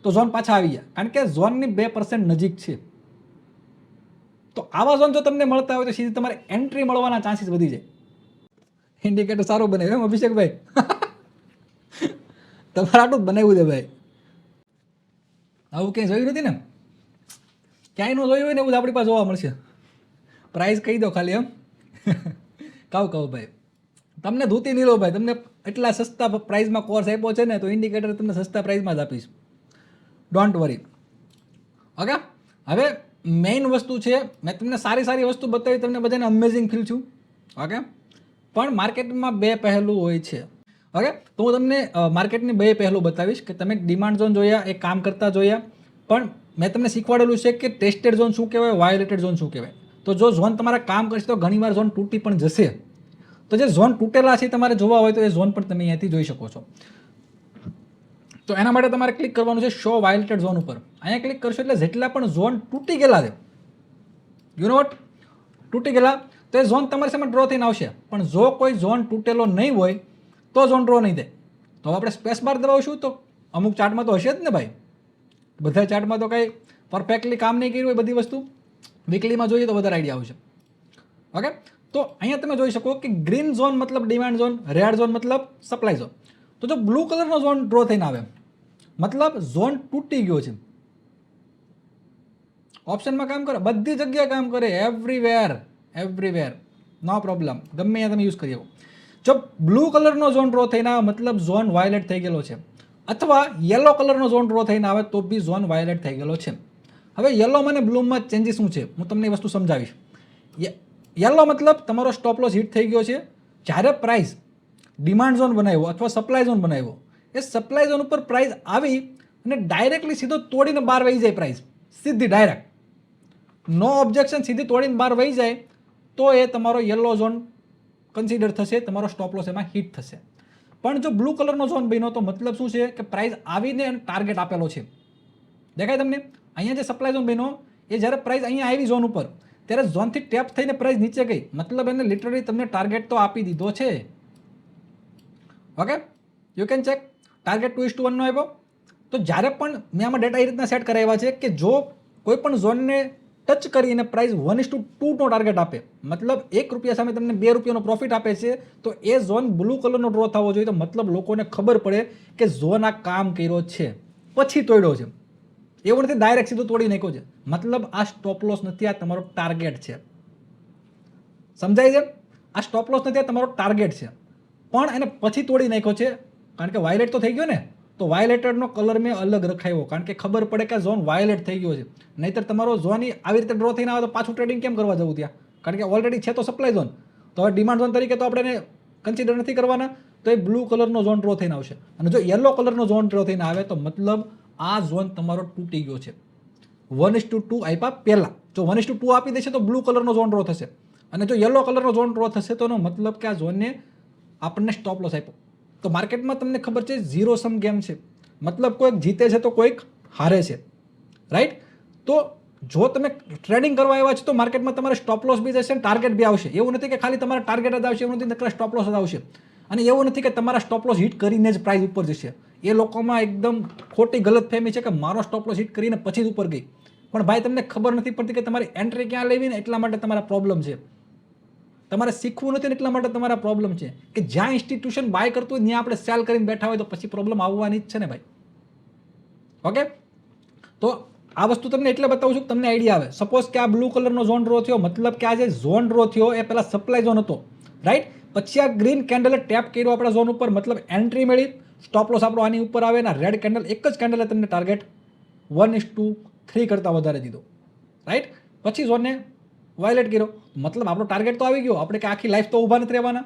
તો ઝોન પાછા આવી ગયા, કારણ કે ઝોનની 2% નજીક છે. તો આવા ઝોન જો તમને મળતા હોય તો સીધી તમારે એન્ટ્રી મળવાના ચાન્સીસ વધી જાય. ઇન્ડિકેટર સારું બને એમ અભિષેકભાઈ? તમારે આટલું જ બનાવ્યું છે ભાઈ. આવું ક્યાંય જોયું નથી ને, ક્યાંય ન જોયું હોય ને એવું આપણી પાસે જોવા મળશે. પ્રાઇસ કહી દો ખાલી એમ. કહું ભાઈ તમને ધૂતી નહીં લો ભાઈ, તમને એટલા સસ્તા પ્રાઇસમાં કોર્સ આપ્યો છે ને તો ઇન્ડિકેટર તમને સસ્તા પ્રાઇસમાં જ આપીશ. Don't worry. ઓકે, હવે મેઇન વસ્તુ છે, મેં તમને સારી વસ્તુ બતાવી, તમને બધાને અમેઝિંગ ફીલ છું. ઓકે, પણ માર્કેટમાં બે પહેલું હોય છે. ઓકે, તો હું તમને માર્કેટની બે પહેલું બતાવીશ કે તમે ડિમાન્ડ ઝોન જોયા, એ કામ કરતા જોયા, પણ મેં તમને શીખવાડેલું છે કે ટેસ્ટેડ ઝોન શું કહેવાય, વાયોલેટેડ ઝોન શું કહેવાય. તો જો ઝોન તમારા કામ કરશે તો ઘણીવાર ઝોન તૂટી પણ જશે. તો જે ઝોન તૂટેલા છે તમારે જોવા હોય તો એ ઝોન પણ તમે અહીંયાથી જોઈ શકો છો. તો એના માટે તમારે ક્લિક કરવાનું છે શો વાયોલેટેડ ઝોન ઉપર. અહીંયા ક્લિક કરશો એટલે જેટલા પણ ઝોન તૂટી ગયેલા છે, યુ નો વોટ, તૂટી ગયેલા, તો એ ઝોન તમારી સામે ડ્રો થઈને આવશે. પણ જો કોઈ ઝોન તૂટેલો નહીં હોય તો ઝોન ડ્રો નહીં થાય. તો આપણે સ્પેસ બાર દબાવશું તો અમુક ચાર્ટમાં તો હશે જ ને ભાઈ. બધા ચાર્ટમાં તો કંઈ પરફેક્ટલી કામ નહીં કર્યું હોય બધી વસ્તુ. વીકલીમાં જોઈએ તો વધારે આઈડિયા આવશે. ઓકે, તો અહીંયા તમે જોઈ શકો કે ગ્રીન ઝોન મતલબ ડિમાન્ડ ઝોન, રેડ ઝોન મતલબ સપ્લાય ઝોન. તો જો બ્લુ કલરનો ઝોન ડ્રો થઈને આવે મતલબ ઝોન તૂટી ગયો છે. ઓપ્શનમાં કામ કરે, બધી જગ્યાએ કામ કરે, એવરીવેર નો પ્રોબ્લેમ, ગમે ત્યાં તમે યુઝ કરી શકો. જો બ્લુ કલરનો ઝોન ડ્રો થઈને આવે મતલબ ઝોન વાયોલેટ થઈ ગયેલો છે, અથવા યલો કલરનો ઝોન ડ્રો થઈને આવે તો બી ઝોન વાયોલેટ થઈ ગયેલો છે. હવે યલો અને બ્લુમાં ચેન્જીસ શું છે હું તમને એ વસ્તુ સમજાવીશ. યલો મતલબ તમારો સ્ટોપ લોસ હિટ થઈ ગયો છે. જ્યારે પ્રાઇસ ડિમાન્ડ ઝોન બનાવ્યો અથવા સપ્લાય ઝોન બનાવ્યો, એ સપ્લાય ઝોન ઉપર પ્રાઇસ આવી અને ડાયરેક્ટલી સીધો તોડીને બહાર વહી જાય, પ્રાઇસ સીધી ડાયરેક્ટ નો ઓબ્જેક્શન સીધી તોડીને બહાર વહી જાય તો એ તમારો યલો ઝોન કન્સિડર થશે, તમારો સ્ટોપ લોસ એમાં હિટ થશે. પણ જો બ્લુ કલરનો ઝોન બન્યો તો મતલબ શું છે કે પ્રાઇસ આવીને અને ટાર્ગેટ આપેલો છે. દેખાય તમને? અહીંયા જે સપ્લાય ઝોન બન્યો એ જ્યારે પ્રાઇસ અહીંયા આવી ઝોન ઉપર ત્યારે ઝોનથી ટેપ થઈને પ્રાઇસ નીચે ગઈ, મતલબ એને લિટરલી તમને ટાર્ગેટ તો આપી દીધો છે. Okay, you can check. Target 2:1 નો આવ્યો. તો જ્યારે પણ મેં આમાં ડેટા એ રીતના સેટ કરાવ્યા છે કે જો કોઈ પણ ઝોનને ટચ કરીને પ્રાઇસ 1:2 નો ટાર્ગેટ આપે, મતલબ ₹1 સામે તમને ₹2 પ્રોફિટ આપે છે, તો એ ઝોન બ્લુ કલરનો ડ્રો થવો જોઈએ. તો મતલબ લોકોને ખબર પડે કે ઝોન આ કામ કર્યો છે, પછી તોડ્યો છે. એવું નથી ડાયરેક્ટ સીધું તોડી નાખ્યો છે. મતલબ આ સ્ટોપ લોસ નથી, આ તમારો ટાર્ગેટ છે. સમજાય છે? આ સ્ટોપ લોસ નથી, આ તમારો ટાર્ગેટ છે. પણ એને પછી તોડી નાખ્યો છે કારણ કે વાયોલેટ તો થઈ ગયો ને. તો વાયોલેટેડનો કલર મેં અલગ રખાયો કારણ કે ખબર પડે કે ઝોન વાયોલેટ થઈ ગયો છે. નહીંતર તમારો ઝોન આવી રીતે ડ્રો થઈને આવે તો પાછું ટ્રેડિંગ કેમ કરવા જવું ત્યાં? કારણ કે ઓલરેડી છે તો સપ્લાય ઝોન. તો હવે ડિમાન્ડ ઝોન તરીકે તો આપણે એને કન્સિડર નથી કરવાના. તો એ બ્લુ કલરનો ઝોન ડ્રો થઈને આવશે. અને જો યલો કલરનો ઝોન ડ્રો થઈને આવે તો મતલબ આ ઝોન તમારો તૂટી ગયો છે. 1:2 આપ્યા પહેલાં જો 1:2 આપી દેશે તો બ્લુ કલરનો ઝોન ડ્રો થશે. અને જો યલો કલરનો ઝોન ડ્રો થશે તો એનો મતલબ કે આ ઝોનને આપણને સ્ટોપ લોસ આપ્યો. તો માર્કેટમાં તમને ખબર છે ઝીરો સમ ગેમ છે. મતલબ કોઈક જીતે છે તો કોઈક હારે છે, રાઈટ. તો જો તમે ટ્રેડિંગ કરવા આવ્યા છો તો માર્કેટમાં તમારે સ્ટોપ લોસ બી જશે, ટાર્ગેટ બી આવશે. એવું નથી કે ખાલી તમારા ટાર્ગેટ જ આવશે, એવું નથી નકરા સ્ટોપ લોસ જ આવશે. અને એવું નથી કે તમારા સ્ટોપ લોસ હિટ કરીને જ પ્રાઇસ ઉપર જશે. એ લોકોમાં એકદમ ખોટી ગલતફહેમી છે કે મારો સ્ટોપ લોસ હિટ કરીને પછી જ ઉપર ગઈ. પણ ભાઈ તમને ખબર નથી પડતી કે તમારી એન્ટ્રી ક્યાં લેવી ને, એટલા માટે તમારા પ્રોબ્લેમ છે. તમારે શીખવું નથી ને એટલા માટે તમારા પ્રોબ્લેમ છે. કે જ્યાં ઇન્સ્ટિટ્યુશન બાય કરતું હોય ત્યાં આપણે સેલ કરીને બેઠા હોય તો પછી પ્રોબ્લેમ આવવાની જ છે ને ભાઈ. ઓકે, તો આ વસ્તુ તમને એટલે બતાવું છું કે તમને આઈડિયા આવે. સપોઝ કે આ બ્લુ કલરનો ઝોન ડ્રો થયો, મતલબ કે આ જે ઝોન ડ્રો થયો એ પહેલા સપ્લાય ઝોન હતો, રાઈટ. પછી આ ગ્રીન કેન્ડલે ટેપ કર્યો આપણા ઝોન ઉપર, મતલબ એન્ટ્રી મળી, સ્ટોપ લોસ આપણો આની ઉપર આવે. અને રેડ કેન્ડલ, એક જ કેન્ડલે તમને ટાર્ગેટ 1:3 કરતાં વધારે દીધો, રાઈટ. પછી ઝોનને વાયોલેટ કર્યો, મતલબ આપણો ટાર્ગેટ તો આવી ગયો. આપણે કે આખી લાઈફ તો ઊભા નથી રહેવાના,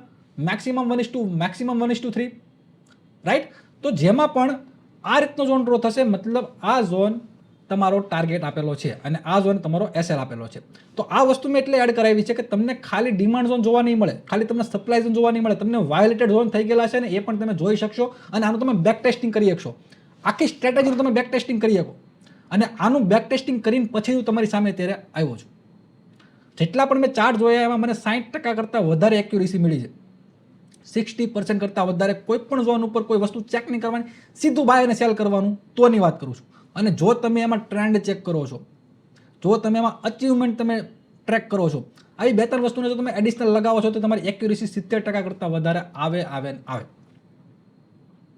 મેક્સિમમ 1:2, રાઈટ. તો જેમાં પણ આ રીતનો ઝોન ડ્રો થશે, મતલબ આ ઝોન તમારો ટાર્ગેટ આપેલો છે અને આ ઝોન તમારો એસએલ આપેલો છે. તો આ વસ્તુ મેં એટલે એડ કરાવી છે કે તમને ખાલી ડિમાન્ડ ઝોન જોવા નહીં મળે, ખાલી તમને સપ્લાય ઝોન જોવા નહીં મળે, તમને વાયોલેટેડ ઝોન થઈ ગયેલા છે ને એ પણ તમે જોઈ શકશો. અને આનું તમે બેક ટેસ્ટિંગ કરી શકશો, આખી સ્ટ્રેટેજીનું તમે બેક ટેસ્ટિંગ કરી શકો. અને આનું બેક ટેસ્ટિંગ કરીને પછી હું તમારી સામે અત્યારે આવ્યો છું. જેટલા પણ મેં ચાર્ટ જોયા એમાં મને 60% કરતાં વધારે એક્યુરેસી મળી છે. 60% કરતાં વધારે. કોઈ પણ ઝોન ઉપર કોઈ વસ્તુ ચેક નહીં કરવાની, સીધું બાય અને સેલ કરવાનું, તોની વાત કરું છું. અને જો તમે એમાં ટ્રેન્ડ ચેક કરો છો, જો તમે એમાં અચીવમેન્ટ તમે ટ્રેક કરો છો, આવી 2-3 વસ્તુને જો તમે એડિશનલ લગાવો છો તો તમારી એક્યુરેસી 70% કરતાં વધારે આવે.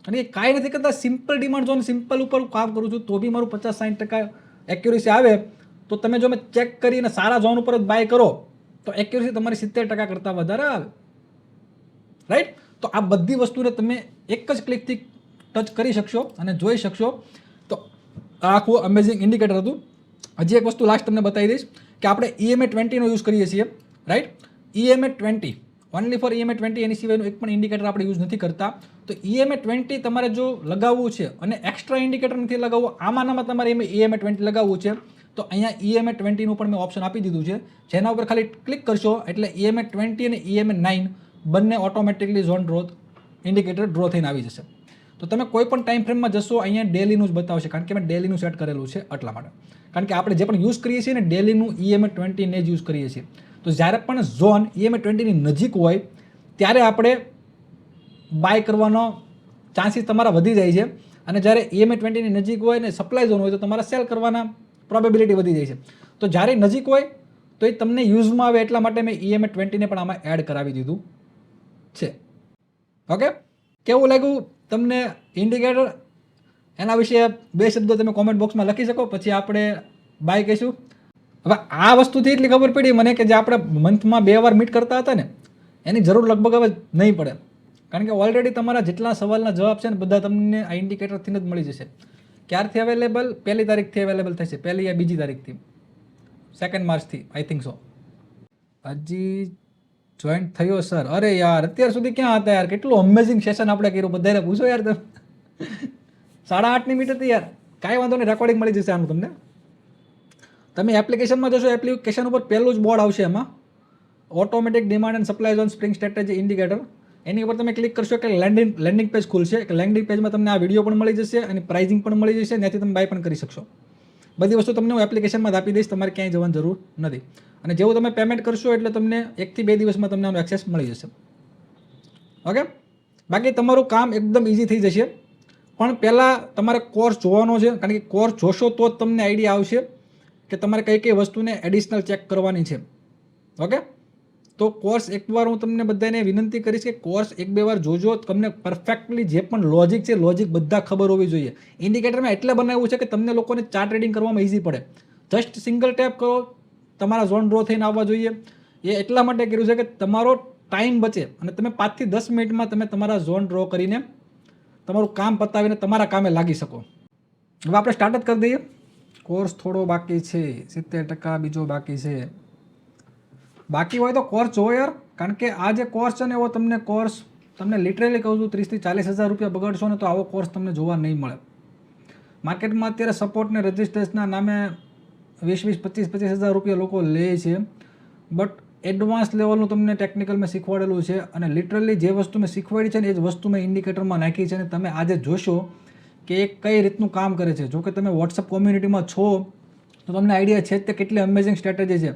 અને એ કાંઈ નથી કરતા, સિમ્પલ ડિમાન્ડ ઝોન, સિમ્પલ ઉપર કામ કરું છું તો બી મારું 50-60% એક્યુરેસી આવે. તો તમે જો મેં ચેક કરીને સારા ઝોન ઉપર જ બાય કરો તો એક્યુરેસી તમારી 70% કરતાં વધારે આવે, રાઈટ. તો આ બધી વસ્તુને તમે એક જ ક્લિકથી ટચ કરી શકશો અને જોઈ શકશો. તો આ આખું અમેઝિંગ ઇન્ડિકેટર હતું. હજી એક વસ્તુ લાસ્ટ તમને બતાવી દઈશ કે આપણે EMA20નો યુઝ કરીએ છીએ, right. EMA20 only for EMA20, એની સિવાયનું એક પણ ઇન્ડિકેટર આપણે યુઝ નથી કરતા. તો EMA20 તમારે જો લગાવવું છે અને એક્સ્ટ્રા ઇન્ડિકેટર નથી લગાવવું, આમાંનામાં તમારે EMA20 લગાવવું છે તો અહીંયા EMA20નું પણ મેં ઓપ્શન આપી દીધું છે. જેના ઉપર ખાલી ક્લિક કરશો એટલે EMA20 અને EMA9 બંને automatically zone growth indicator draw થઈને આવી જશે. તો તમે કોઈ પણ ટાઈમ ફ્રેમમાં જશો અહીંયા ડેલીનું જ બતાવશે, કારણ કે મેં ડેલીનું સેટ કરેલું છે એટલા માટે. કારણ કે આપણે જે પણ યુઝ કરીએ છીએ ને ડેલીનું EMA20 ને જ યુઝ કરીએ છીએ. તો જ્યારે પણ ઝોન EMA20ની નજીક હોય ત્યારે આપણે બાય કરવાનો ચાન્સીસ તમારા વધી જાય છે. અને જ્યારે EMA20ની નજીક હોય ને સપ્લાય ઝોન હોય તો તમારા સેલ કરવાના પ્રોબેબિલિટી વધી જાય છે. તો જ્યારે નજીક હોય તો એ તમને યુઝમાં આવે એટલા માટે મેં EMA20ને પણ આમાં એડ કરાવી દીધું છે. ઓકે, કેવું લાગ્યું તમને ઇન્ડિકેટર? એના વિશે 2 શબ્દો તમે કોમેન્ટ બોક્સમાં લખી શકો, પછી આપણે બાય કહીશું. હવે આ વસ્તુથી એટલી ખબર પડી મને કે જે આપણે મંથમાં 2 વાર મીટ કરતા હતા ને એની જરૂર લગભગ હવે નહીં પડે. કારણ કે ઓલરેડી તમારા જેટલા સવાલના જવાબ છે ને બધા તમને આ ઇન્ડિકેટરથી જ મળી જશે. ક્યારથી અવેલેબલ? 1લી તારીખથી અવેલેબલ થશે. 1લી યા 2જી તારીખથી, 2 માર્ચથી આઈ થિંક સો. હજી જોઈન્ટ થયો સર? અરે યાર અત્યાર સુધી ક્યાં હતા યાર? કેટલું અમેઝિંગ સેશન આપણે કર્યું. બધાને પૂછો યાર તમે. 8:30ની મીટ હતી યાર. કાંઈ વાંધો નહીં, રેકોર્ડિંગ મળી જશે આનું તમને. તમે એપ્લિકેશનમાં જશો, એપ્લિકેશન ઉપર પહેલું જ બોર્ડ આવશે, એમાં automatic demand and supply zone spring strategy indicator. એની ઉપર તમે ક્લિક કરશો કે લેન્ડિંગ પેજ ખુલશે. લેન્ડિંગ પેજમાં તમને આ વિડીયો પણ મળી જશે અને પ્રાઇઝિંગ પણ મળી જશે. ત્યાંથી તમે બાય પણ કરી શકશો. બધી વસ્તુ તમને હું એપ્લિકેશનમાં જ આપી દઈશ, તમારે ક્યાંય જવાની જરૂર નથી. અને જેવું તમે પેમેન્ટ કરશો એટલે તમને 1 થી 2 દિવસમાં તમને આનો એક્સેસ મળી જશે. ઓકે, બાકી તમારું કામ એકદમ ઇઝી થઈ જશે. પણ પહેલાં તમારે કોર્સ જોવાનો છે, કારણ કે કોર્સ જોશો તો જ તમને આઈડિયા આવશે કે તમારે કઈ કઈ વસ્તુને એડિશનલ ચેક કરવાની છે. ઓકે, તો કોર્સ એકવાર હું તમને બધાને વિનંતી કરીશ કે કોર્સ 1-2 વાર જોજો. તમને પરફેક્ટલી જે પણ લોજિક છે, લોજિક બધા ખબર હોવી જોઈએ. ઇન્ડિકેટરમાં એટલે બનાવ્યું છે કે તમને લોકોને ચાર્ટ ટ્રેડિંગ કરવામાં ઇઝી પડે. જસ્ટ સિંગલ ટેપ કરો, તમારા ઝોન ડ્રો થઈને આવવા જોઈએ. એ એટલા માટે કર્યું છે કે તમારો ટાઈમ બચે અને તમે 5 થી 10 મિનિટમાં તમે તમારા ઝોન ડ્રો કરીને તમારું કામ પતાવીને તમારા કામે લાગી શકો. હવે આપણે સ્ટાર્ટ જ કરી દઈએ. કોર્સ થોડો બાકી છે, 70% બીજો બાકી છે. બાકી હોય તો કોર્સ જોવો યાર, કારણ કે આ જે કોર્સ છે ને એવો તમને લિટરલી કહું છું 30 થી 40 હજાર રૂપિયા બગાડશો ને તો આવો કોર્સ તમને જોવા નહીં મળે. માર્કેટમાં અત્યારે સપોર્ટ ને રજિસ્ટર્સના નામે 20-25 હજાર રૂપિયા લોકો લે છે. બટ એડવાન્સ લેવલનું તમને ટેકનિકલ મેં શીખવાડેલું છે અને લિટરલી જે વસ્તુ મેં શીખવાડી છે ને એ જ વસ્તુ મેં ઇન્ડિકેટરમાં નાખી છે. અને તમે આજે જોશો કે એ કઈ રીતનું કામ કરે છે. જો કે તમે વોટ્સઅપ કોમ્યુનિટીમાં છો તો તમને આઈડિયા છે જ તે કેટલી અમેઝિંગ સ્ટ્રેટેજી છે.